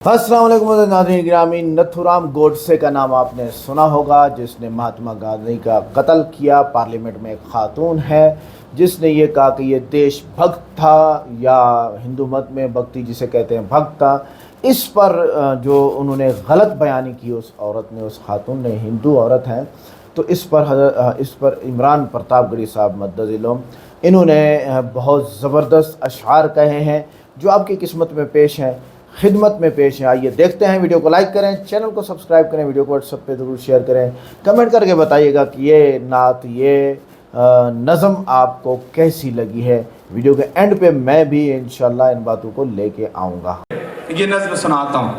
अस्सलाम वालेकुम नाज़रीन गिरामी। नथुराम गोडसे का नाम आपने सुना होगा, जिसने महात्मा गांधी का कत्ल किया। पार्लियामेंट में एक खातून है जिसने ये कहा कि ये देशभक्त था, या हिंदू मत में भक्ति जिसे कहते हैं भक्त था। इस पर जो उन्होंने गलत बयानी की उस औरत ने, उस खातून ने, हिंदू औरत हैं, तो इस पर इमरान प्रतापगढ़ी साहब मद्दज़िलोम, इन्होंने बहुत ज़बरदस्त अशआर कहे हैं जो आपकी किस्मत में पेश हैं, खिदमत में पेश है। आइए देखते हैं। वीडियो को लाइक करें, चैनल को सब्सक्राइब करें, वीडियो को व्हाट्सएप पे ज़रूर शेयर करें। कमेंट करके बताइएगा कि ये नात, ये नज़म आपको कैसी लगी है। वीडियो के एंड पे मैं भी इंशाल्लाह इन बातों को लेके आऊँगा। ये नज़्म सुनाता हूँ,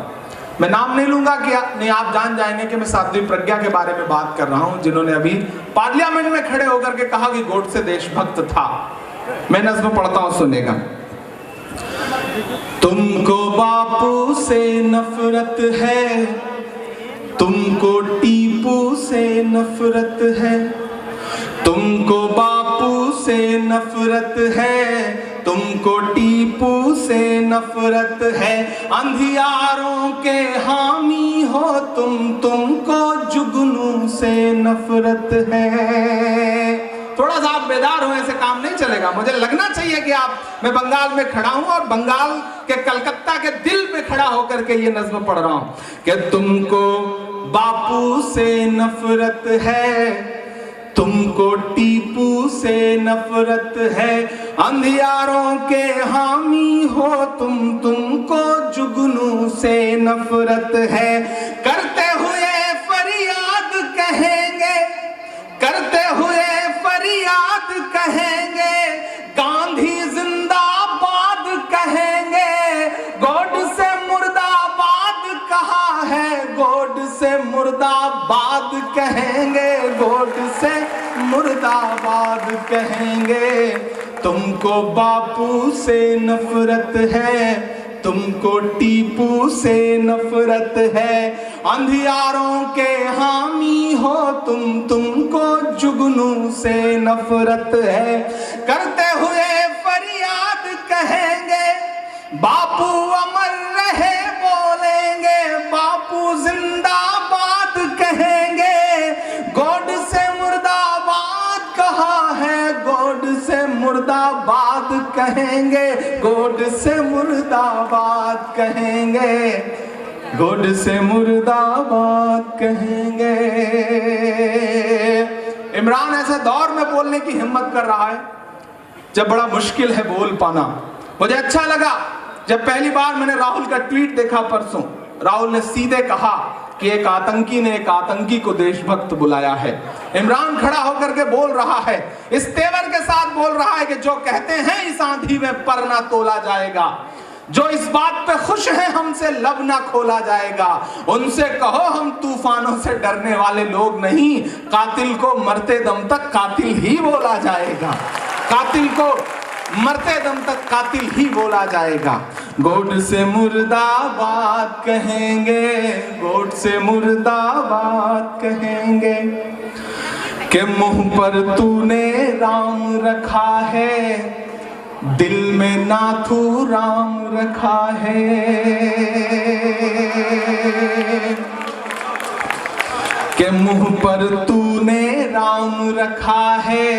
मैं नाम नहीं लूँगा कि नहीं आप जान जाएंगे कि मैं साध्वी प्रज्ञा के बारे में बात कर रहा हूँ, जिन्होंने अभी पार्लियामेंट में खड़े होकर के कहा कि गोडसे देशभक्त था। मैं नज़्म पढ़ता हूँ, सुनेगा। तुमको बापू से नफरत है, तुमको टीपू से नफरत है, तुमको बापू से नफरत है, तुमको टीपू से नफरत है। अंधियारों के हामी हो तुमको जुगनू से नफरत है। थोड़ा सा आप बेदार हो, ऐसे काम नहीं चलेगा। मुझे लगना चाहिए कि मैं बंगाल में खड़ा हूं और बंगाल के कलकत्ता के दिल पे खड़ा होकर के ये नज़्म पढ़ रहा हूं कि तुमको बापू से नफरत है, तुमको टीपू से नफरत है। अंधियारों के हामी हो तुमको जुगनू से नफरत है। करते हुए फरियाद कहेंगे, करते हुए फरियाद कहेंगे, गांधी जिंदाबाद कहेंगे। गोड से मुर्दाबाद कहा है, गोड से मुर्दाबाद कहेंगे, गोड से मुर्दाबाद कहेंगे। तुमको बापू से नफरत है, तुमको टीपू से नफरत है। अंधियारों के हामी हो तुमको जुगनू से नफरत है। करते हुए फरियाद कहेंगे, बापू अमर रहे बोलेंगे, बापू जिंदाबाद कहेंगे। गोड से मुर्दाबाद कहा है, गोड से मुर्दाबाद कहेंगे, गोड से मुर्दाबाद कहेंगे, गोड से मुर्दाबाद कहेंगे। इमरान ऐसे दौर में बोलने की हिम्मत कर रहा है जब बड़ा मुश्किल है बोल पाना। मुझे अच्छा लगा जब पहली बार मैंने राहुल का ट्वीट देखा परसों। राहुल ने सीधे कहा कि एक आतंकी ने एक आतंकी को देशभक्त बुलाया है। इमरान खड़ा होकर के बोल रहा है, इस तेवर के साथ बोल रहा है कि जो कहते हैं इस आंधी में पर ना तोला जाएगा, जो इस बात पे खुश हैं हमसे लब ना खोला जाएगा, उनसे कहो हम तूफानों से डरने वाले लोग नहीं, कातिल को मरते दम तक कातिल ही बोला जाएगा, कातिल को मरते दम तक कातिल ही बोला जाएगा। गोड से मुर्दाबाद कहेंगे, गोड से मुर्दाबाद कहेंगे। कि मुंह पर तूने राम रखा है, दिल में नाथू राम रखा है। कि मुंह पर तूने राम रखा है,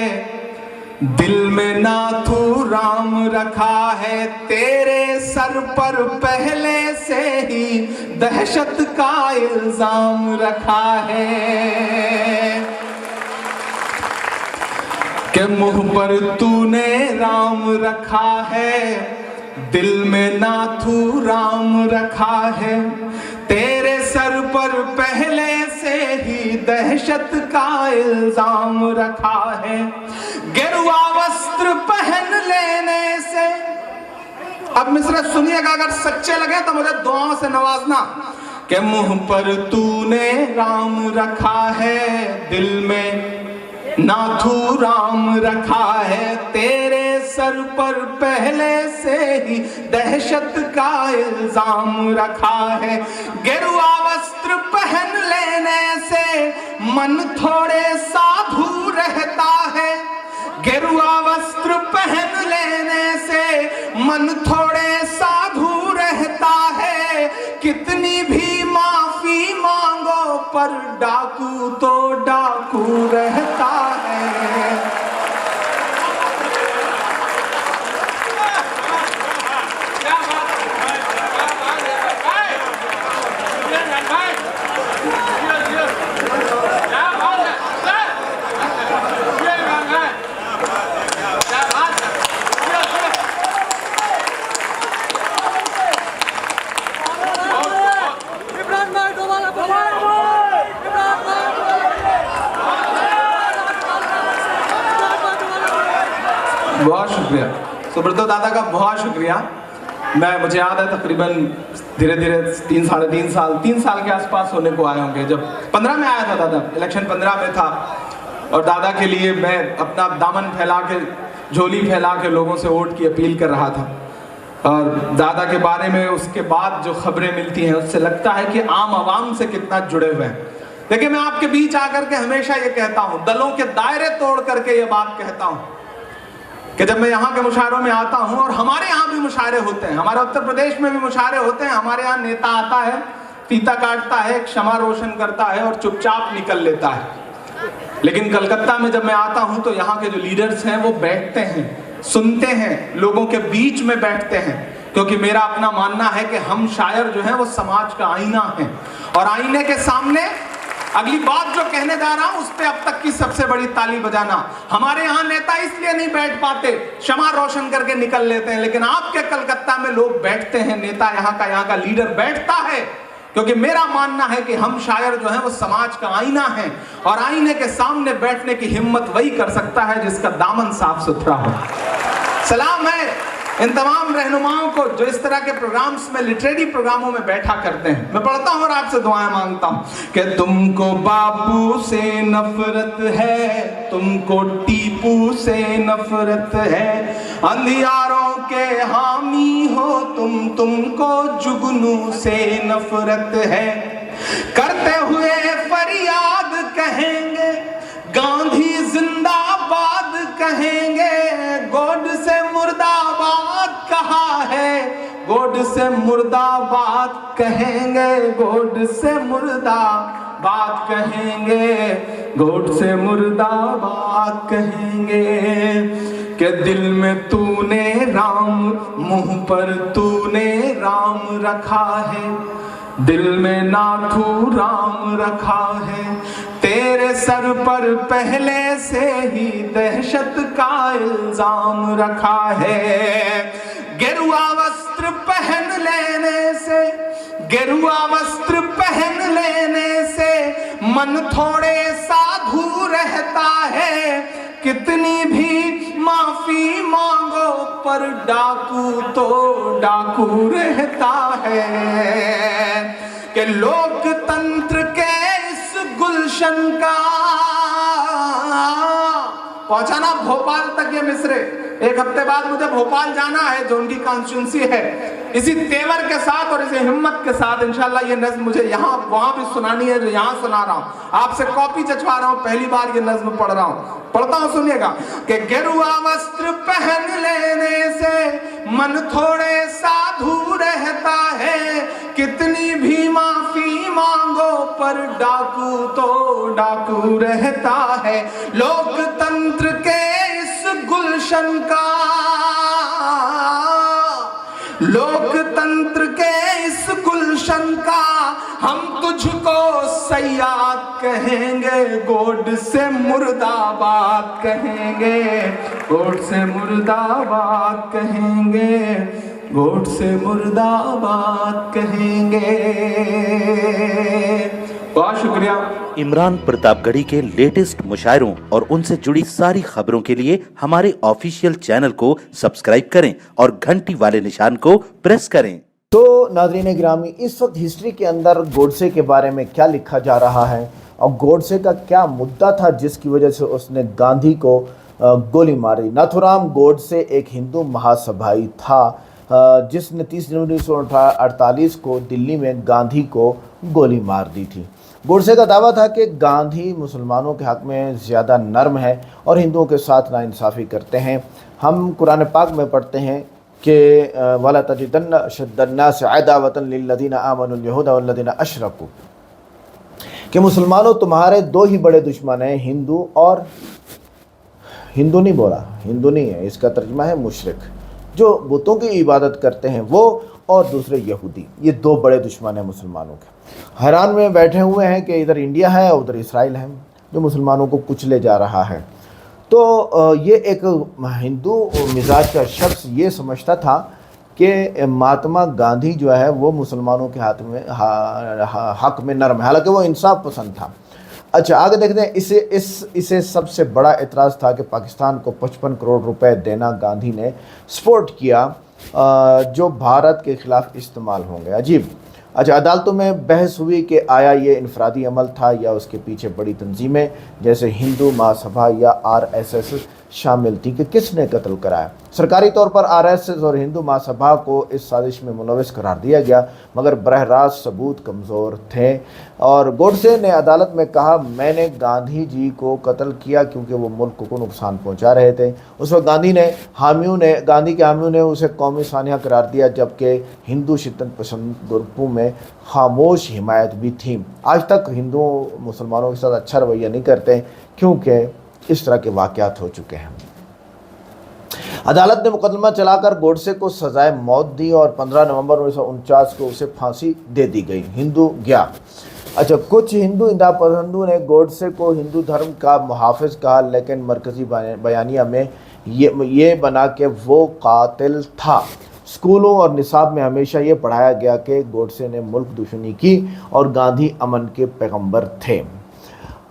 दिल में नाथू राम रखा है। तेरे सर पर पहले से ही दहशत का इल्जाम रखा है। कि मुंह पर तूने राम रखा है, दिल में नाथू राम रखा है। तेरे सर पर पहले से ही दहशत का इल्जाम रखा है। गेरुआ वस्त्र पहन लेने से, अब मिसरा सुनिएगा, अगर सच्चे लगे तो मुझे दुआओं से नवाजना। कि मुंह पर तूने राम रखा है, दिल में नाथू राम रखा है। तेरे सर पर पहले से ही दहशत का इल्जाम रखा है। गेरुआ वस्त्र पहन लेने से मन थोड़े साधु रहता है। गेरुआ वस्त्र पहन लेने से मन थोड़े साधु रहता है। कि कितनी भी माफी मांगो पर डाकू तो डाकू रहता है। बहुत शुक्रिया सुब्रतो दादा का, बहुत शुक्रिया। मुझे याद है तकरीबन धीरे धीरे 3 साल के आसपास होने को आए होंगे, जब 15 में आया था दादा, इलेक्शन 15 में था, और दादा के लिए मैं अपना दामन फैला के, झोली फैला के लोगों से वोट की अपील कर रहा था। और दादा के बारे में उसके बाद जो खबरें मिलती हैं उससे लगता है कि आम आवाम से कितना जुड़े हुए हैं। देखिए, मैं आपके बीच आकर के हमेशा ये कहता हूँ, दलों के दायरे तोड़ करके ये बात कहता हूँ कि जब मैं यहाँ के मुशायरों में आता हूँ, और हमारे यहाँ भी मुशायरे होते हैं, हमारे उत्तर प्रदेश में भी मुशायरे होते हैं, हमारे यहाँ नेता आता है, फीता काटता है, क्षमा रोशन करता है और चुपचाप निकल लेता है। लेकिन कलकत्ता में जब मैं आता हूँ तो यहाँ के जो लीडर्स हैं वो बैठते हैं, सुनते हैं, लोगों के बीच में बैठते हैं, क्योंकि मेरा अपना मानना है कि हम शायर जो हैं वो समाज का आईना है, और आईने के सामने अगली बात जो कहने जा रहा हूं उस पे अब तक की सबसे बड़ी ताली बजाना। हमारे यहाँ नेता इसलिए नहीं बैठ पाते, क्षमा रोशन करके निकल लेते हैं, लेकिन आपके कलकत्ता में लोग बैठते हैं, नेता यहाँ का लीडर बैठता है, क्योंकि मेरा मानना है कि हम शायर जो हैं वो समाज का आईना है, और आईने के सामने बैठने की हिम्मत वही कर सकता है जिसका दामन साफ सुथरा हो। सलाम है इन तमाम रहनुमाओं को जो इस तरह के प्रोग्राम्स में, लिटरेरी प्रोग्रामों में बैठा करते हैं। मैं पढ़ता हूँ और आपसे दुआएं मांगता हूँ कि तुमको बापू से नफरत है, तुमको टीपू से नफरत है, अंधियारों के हामी हो तुमको जुगनू से नफरत है। करते हुए फरियाद कहेंगे, गांधी जिंदाबाद कहेंगे, गोड से मुर्दाबाद कहा है, गोड से मुर्दाबाद कहेंगे, गोड से मुर्दाबाद कहेंगे, गोड से मुर्दाबाद कहेंगे। कि दिल में तूने राम, मुंह पर तूने राम रखा है, दिल में नाथू राम रखा है, तेरे सर पर पहले से ही दहशत का इल्जाम रखा है। गेरुआ वस्त्र पहन लेने से, गेरुआ वस्त्र पहन लेने से मन थोड़े साधु रहता है, कितनी भी माफी मांगो पर डाकू तो डाकू रहता है। कि लोकतंत्र के इस गुलशन का पहुंचाना भोपाल तक ये मिसरे, एक हफ्ते बाद मुझे भोपाल जाना है जो उनकी कॉन्स्टिट्यूंसी है। इसी तेवर के साथ और इसी हिम्मत के साथ इंशाल्लाह ये नज्म मुझे यहाँ वहां भी सुनानी है जो यहाँ सुना रहा हूँ। आपसे कॉपी चचवा रहा हूँ, पहली बार ये नज्म पढ़ रहा हूँ, पढ़ता हूँ, सुनिएगा। कि गेरुआ वस्त्र पहन लेने से मन थोड़े साधु रहता है, कितनी भी माफी मांगो पर डाकू तो डाकू रहता है। लोकतंत्र के इस गुलशन का, लोकतंत्र के इस गुलशन का हम तुझको सयाद कहेंगे, गोड से मुर्दाबाद कहेंगे, गोड से मुर्दाबाद कहेंगे, गोड से मुर्दाबाद कहेंगे। बहुत शुक्रिया। इमरान प्रतापगढ़ी के लेटेस्ट मुशायरों और उनसे जुड़ी सारी खबरों के लिए हमारे ऑफिशियल चैनल को सब्सक्राइब करें और घंटी वाले निशान को प्रेस करें। तो नाज़रीन गिरामी, इस वक्त हिस्ट्री के अंदर गोडसे के बारे में क्या लिखा जा रहा है और गोडसे का क्या मुद्दा था जिसकी वजह से उसने गांधी को गोली मारी। नाथूराम गोडसे एक हिंदू महासभाई था जिसने 30 जनवरी 1948 को दिल्ली में गांधी को गोली मार दी थी। गोडसे का दावा था कि गांधी मुसलमानों के हक़ में ज़्यादा नर्म है और हिंदुओं के साथ नाइंसाफ़ी करते हैं। हम कुरान पाक में पढ़ते हैं कि वाला तजिदन्ना अशद्दन्नास अदावतन लिल्लज़ीना आमनुल यहूदा वल्लज़ीना अशरकू, कि मुसलमानों तुम्हारे दो ही बड़े दुश्मन हैं, हिंदू और हिंदू नहीं बोला, हिंदू नहीं है, इसका तर्जुमा है मुशरिक, जो बुतों की इबादत करते हैं वो, और दूसरे यहूदी। ये दो बड़े दुश्मन हैं मुसलमानों के। हैरान में बैठे हुए हैं कि इधर इंडिया है उधर इसराइल है जो मुसलमानों को कुचले जा रहा है। तो ये एक हिंदू मिजाज का शख्स ये समझता था कि महात्मा गांधी जो है वो मुसलमानों के हाथ में हक में नरम है, हालांकि वो इंसाफ पसंद था। अच्छा, आगे देखते हैं। इसे सबसे बड़ा एतराज़ था कि पाकिस्तान को 55 करोड़ रुपए देना गांधी ने सपोर्ट किया जो भारत के ख़िलाफ़ इस्तेमाल होंगे। अजीब। अच्छा, अदालतों में बहस हुई कि आया ये इनफरादी अमल था या उसके पीछे बड़ी तंजीमें जैसे हिंदू महासभा या RSS शामिल थी, कि किसने कत्ल कराया। सरकारी तौर पर RSS और हिंदू महासभा को इस साजिश में मुलविस करार दिया गया, मगर बरह रास्त सबूत कमज़ोर थे। और गोडसे ने अदालत में कहा, मैंने गांधी जी को कत्ल किया क्योंकि वो मुल्क को नुकसान पहुंचा रहे थे। उस वक्त गांधी के हामियों ने उसे कौमी सानिया करार दिया, जबकि हिंदू शिद्दत पसंद ग्रुपों में खामोश हिमायत भी थी। आज तक हिंदू मुसलमानों के साथ अच्छा रवैया नहीं करते क्योंकि इस तरह के वाक़यात हो चुके हैं। अदालत ने मुकदमा चलाकर गोडसे को सजाए मौत दी और 15 नवंबर 1949 को उसे फांसी दे दी गई। हिंदू गया। अच्छा, कुछ हिंदू इंतहा ने गोडसे को हिंदू धर्म का मुहाफिज कहा, लेकिन मरकज़ी बयानिया में ये बना कि वो कातिल था। स्कूलों और निसाब में हमेशा ये पढ़ाया गया कि गोडसे ने मुल्क दुश्मनी की और गांधी अमन के पैगंबर थे।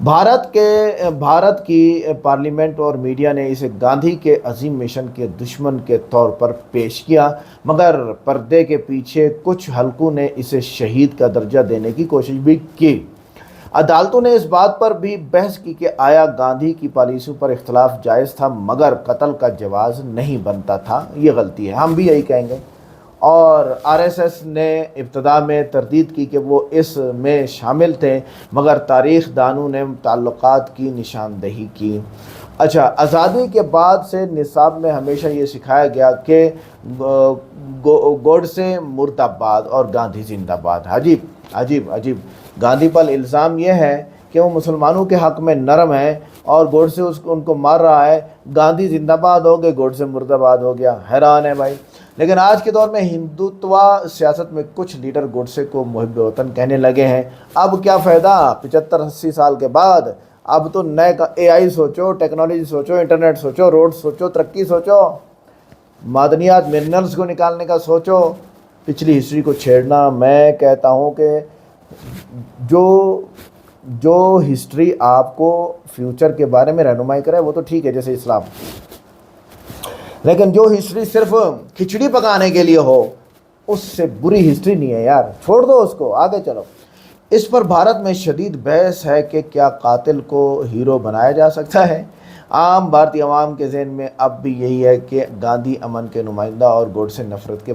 भारत की पार्लियामेंट और मीडिया ने इसे गांधी के अजीम मिशन के दुश्मन के तौर पर पेश किया, मगर पर्दे के पीछे कुछ हलकों ने इसे शहीद का दर्जा देने की कोशिश भी की। अदालतों ने इस बात पर भी बहस की कि आया गांधी की पॉलिसियों पर इख्तलाफ जायज़ था, मगर कत्ल का जवाज़ नहीं बनता था। ये गलती है, हम भी यही कहेंगे। और RSS ने इब्तदा में तरदीद की कि वो इसमें शामिल थे, मगर तारीख़ दानों ने ताल्लुकात की निशानदही की। अच्छा, आज़ादी के बाद से निसाब में हमेशा ये सिखाया गया कि गोडसे मुर्दाबाद और गांधी जिंदाबाद। अजीब अजीब अजीब। गांधी पर इल्ज़ाम यह है कि वो मुसलमानों के हक़ में नरम है और गोडसे उनको मार रहा है। गांधी जिंदाबाद हो गए, गोडसे मुर्दाबाद हो गया। हैरान है भाई। लेकिन आज के दौर में हिंदुत्व सियासत में कुछ लीडर गोडसे को मुहिब वतन कहने लगे हैं। अब क्या फ़ायदा 75-80 साल के बाद? अब तो नए AI सोचो, टेक्नोलॉजी सोचो, इंटरनेट सोचो, रोड सोचो, तरक्की सोचो, मादनियात मिनरल्स को निकालने का सोचो, पिछली हिस्ट्री को छेड़ना। मैं कहता हूँ कि जो हिस्ट्री आपको फ्यूचर के बारे में रहनुमाई करे वो तो ठीक है, जैसे इस्लाम, लेकिन जो हिस्ट्री सिर्फ खिचड़ी पकाने के लिए हो उससे बुरी हिस्ट्री नहीं है यार, छोड़ दो उसको, आगे चलो। इस पर भारत में शदीद बहस है कि क्या कातिल को हीरो बनाया जा सकता है। आम भारतीय अवाम के जहन में अब भी यही है कि गांधी अमन के नुमाइंदा और गोडसे नफरत के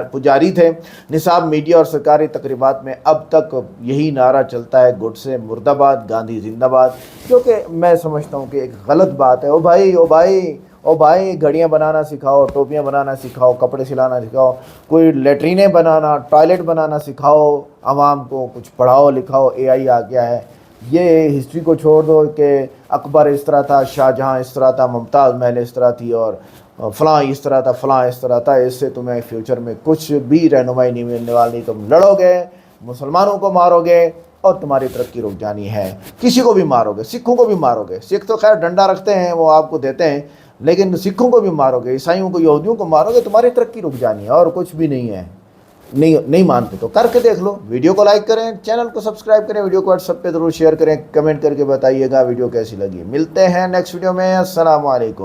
पुजारी थे। निसाब, मीडिया और सरकारी तकरीबात में अब तक यही नारा चलता है, गोडसे मुर्दाबाद, गांधी जिंदाबाद, जो कि मैं समझता हूँ कि एक गलत बात है। ओ भाई घड़ियाँ बनाना सिखाओ, टोपियाँ बनाना सिखाओ, कपड़े सिलाना सिखाओ, कोई लेटरीनें बनाना, टॉयलेट बनाना सिखाओ, आवाम को कुछ पढ़ाओ लिखाओ। AI आ गया है। ये हिस्ट्री को छोड़ दो कि अकबर इस तरह था, शाहजहाँ इस तरह था, मुमताज़ महल इस तरह थी और फ़लाँ इस तरह था, फ़लाँ इस तरह था। इससे तुम्हें फ्यूचर में कुछ भी रहनुमाई नहीं मिलने वाली। तुम लड़ोगे, मुसलमानों को मारोगे और तुम्हारी तरक्की रुक जानी है। किसी को भी मारोगे, सिखों को भी मारोगे। सिख तो खैर डंडा रखते हैं, वो आपको देते हैं, लेकिन सिखों को भी मारोगे, ईसाइयों को, यहूदियों को मारोगे, तुम्हारी तरक्की रुक जानी है और कुछ भी नहीं है। नहीं मानते तो करके देख लो। वीडियो को लाइक करें, चैनल को सब्सक्राइब करें, वीडियो को व्हाट्सएप पे ज़रूर शेयर करें, कमेंट करके बताइएगा वीडियो कैसी लगी। मिलते हैं नेक्स्ट वीडियो में। अस्सलाम वालेकुम।